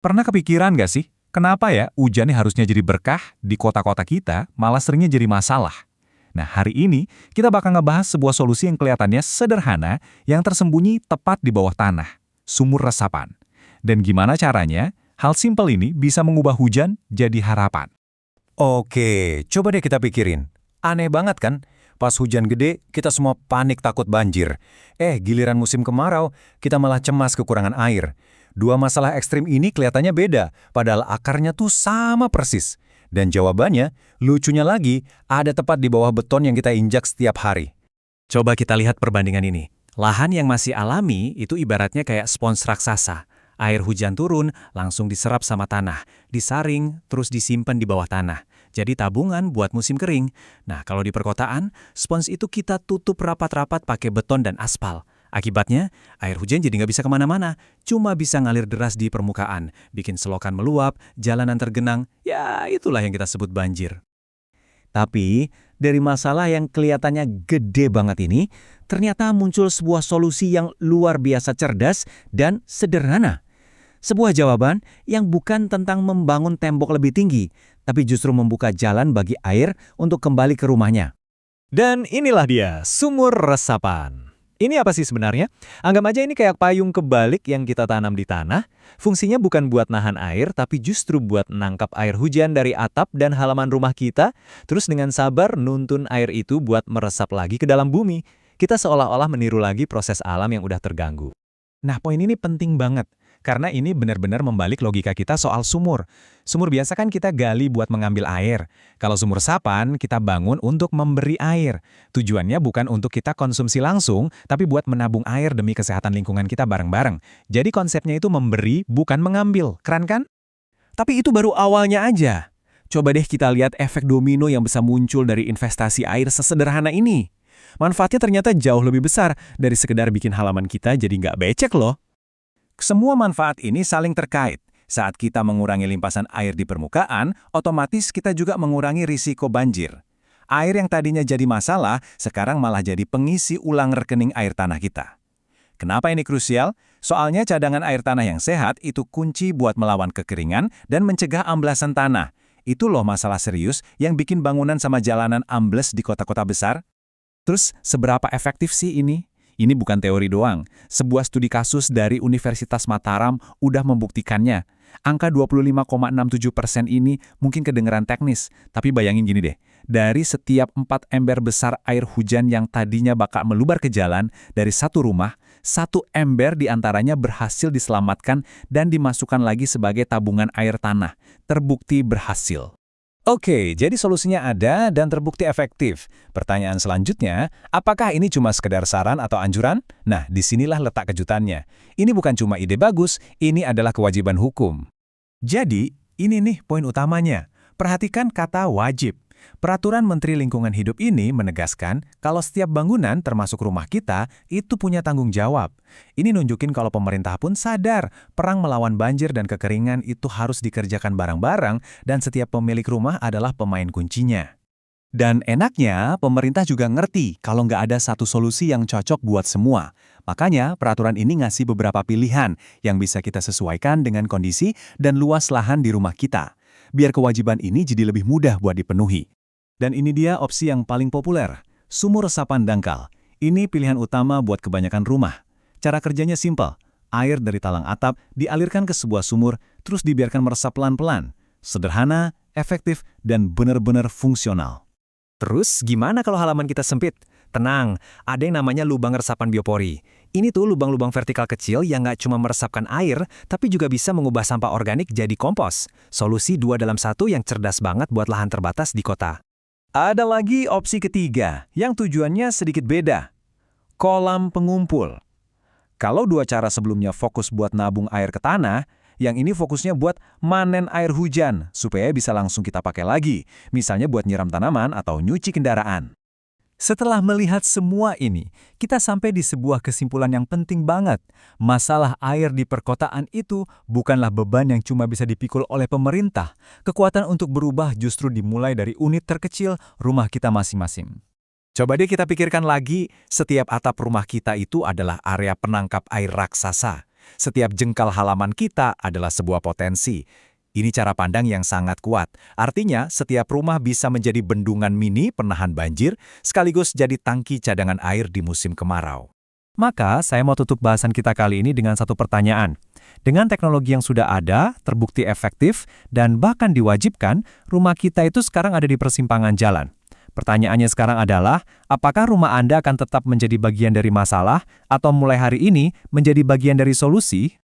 Pernah kepikiran nggak sih, kenapa ya hujan nih harusnya jadi berkah di kota-kota kita, malah seringnya jadi masalah? Nah, hari ini kita bakal ngebahas sebuah solusi yang kelihatannya sederhana, yang tersembunyi tepat di bawah tanah, sumur resapan. Dan gimana caranya, hal simpel ini bisa mengubah hujan jadi harapan. Oke, coba deh kita pikirin. Aneh banget kan? Pas hujan gede, kita semua panik takut banjir. Giliran musim kemarau, kita malah cemas kekurangan air. Dua masalah ekstrim ini kelihatannya beda, padahal akarnya tuh sama persis. Dan jawabannya, lucunya lagi, ada tepat di bawah beton yang kita injak setiap hari. Coba kita lihat perbandingan ini. Lahan yang masih alami itu ibaratnya kayak spons raksasa. Air hujan turun, langsung diserap sama tanah, disaring, terus disimpan di bawah tanah. Jadi tabungan buat musim kering. Nah, kalau di perkotaan, spons itu kita tutup rapat-rapat pakai beton dan aspal. Akibatnya, air hujan jadi nggak bisa kemana-mana, cuma bisa ngalir deras di permukaan, bikin selokan meluap, jalanan tergenang, ya itulah yang kita sebut banjir. Tapi, dari masalah yang kelihatannya gede banget ini, ternyata muncul sebuah solusi yang luar biasa cerdas dan sederhana. Sebuah jawaban yang bukan tentang membangun tembok lebih tinggi, tapi justru membuka jalan bagi air untuk kembali ke rumahnya. Dan inilah dia, sumur resapan. Ini apa sih sebenarnya? Anggap aja ini kayak payung kebalik yang kita tanam di tanah. Fungsinya bukan buat nahan air, tapi justru buat nangkap air hujan dari atap dan halaman rumah kita, terus dengan sabar nuntun air itu buat meresap lagi ke dalam bumi. Kita seolah-olah meniru lagi proses alam yang udah terganggu. Nah, poin ini penting banget, karena ini benar-benar membalik logika kita soal sumur. Sumur biasa kan kita gali buat mengambil air. Kalau sumur resapan, kita bangun untuk memberi air. Tujuannya bukan untuk kita konsumsi langsung, tapi buat menabung air demi kesehatan lingkungan kita bareng-bareng. Jadi konsepnya itu memberi, bukan mengambil. Keren kan? Tapi itu baru awalnya aja. Coba deh kita lihat efek domino yang bisa muncul dari investasi air sesederhana ini. Manfaatnya ternyata jauh lebih besar dari sekedar bikin halaman kita jadi nggak becek loh. Semua manfaat ini saling terkait. Saat kita mengurangi limpasan air di permukaan, otomatis kita juga mengurangi risiko banjir. Air yang tadinya jadi masalah, sekarang malah jadi pengisi ulang rekening air tanah kita. Kenapa ini krusial? Soalnya cadangan air tanah yang sehat itu kunci buat melawan kekeringan dan mencegah amblasan tanah. Itu loh masalah serius yang bikin bangunan sama jalanan ambles di kota-kota besar. Terus, seberapa efektif sih ini? Ini bukan teori doang. Sebuah studi kasus dari Universitas Mataram udah membuktikannya. Angka 25,67% ini mungkin kedengeran teknis, tapi bayangin gini deh. Dari setiap 4 ember besar air hujan yang tadinya bakal melubar ke jalan, dari satu rumah, 1 ember diantaranya berhasil diselamatkan dan dimasukkan lagi sebagai tabungan air tanah. Terbukti berhasil. Oke, jadi solusinya ada dan terbukti efektif. Pertanyaan selanjutnya, apakah ini cuma sekedar saran atau anjuran? Nah, disinilah letak kejutannya. Ini bukan cuma ide bagus, ini adalah kewajiban hukum. Jadi, ini nih poin utamanya. Perhatikan kata wajib. Peraturan Menteri Lingkungan Hidup ini menegaskan kalau setiap bangunan termasuk rumah kita itu punya tanggung jawab. Ini nunjukin kalau pemerintah pun sadar perang melawan banjir dan kekeringan itu harus dikerjakan bareng-bareng dan setiap pemilik rumah adalah pemain kuncinya. Dan enaknya, pemerintah juga ngerti kalau nggak ada satu solusi yang cocok buat semua. Makanya, peraturan ini ngasih beberapa pilihan yang bisa kita sesuaikan dengan kondisi dan luas lahan di rumah kita. Biar kewajiban ini jadi lebih mudah buat dipenuhi. Dan ini dia opsi yang paling populer, sumur resapan dangkal. Ini pilihan utama buat kebanyakan rumah. Cara kerjanya simpel, air dari talang atap dialirkan ke sebuah sumur, terus dibiarkan meresap pelan-pelan. Sederhana, efektif, dan benar-benar fungsional. Terus gimana kalau halaman kita sempit? Tenang, ada yang namanya lubang resapan biopori. Ini tuh lubang-lubang vertikal kecil yang nggak cuma meresapkan air, tapi juga bisa mengubah sampah organik jadi kompos. Solusi 2 dalam 1 yang cerdas banget buat lahan terbatas di kota. Ada lagi opsi ketiga, yang tujuannya sedikit beda. Kolam pengumpul. Kalau 2 cara sebelumnya fokus buat nabung air ke tanah, yang ini fokusnya buat manen air hujan, supaya bisa langsung kita pakai lagi, misalnya buat nyiram tanaman atau nyuci kendaraan. Setelah melihat semua ini, kita sampai di sebuah kesimpulan yang penting banget. Masalah air di perkotaan itu bukanlah beban yang cuma bisa dipikul oleh pemerintah. Kekuatan untuk berubah justru dimulai dari unit terkecil rumah kita masing-masing. Coba deh kita pikirkan lagi, setiap atap rumah kita itu adalah area penangkap air raksasa. Setiap jengkal halaman kita adalah sebuah potensi. Ini cara pandang yang sangat kuat. Artinya, setiap rumah bisa menjadi bendungan mini penahan banjir, sekaligus jadi tangki cadangan air di musim kemarau. Maka, saya mau tutup bahasan kita kali ini dengan satu pertanyaan. Dengan teknologi yang sudah ada, terbukti efektif, dan bahkan diwajibkan, rumah kita itu sekarang ada di persimpangan jalan. Pertanyaannya sekarang adalah, apakah rumah Anda akan tetap menjadi bagian dari masalah, atau mulai hari ini menjadi bagian dari solusi?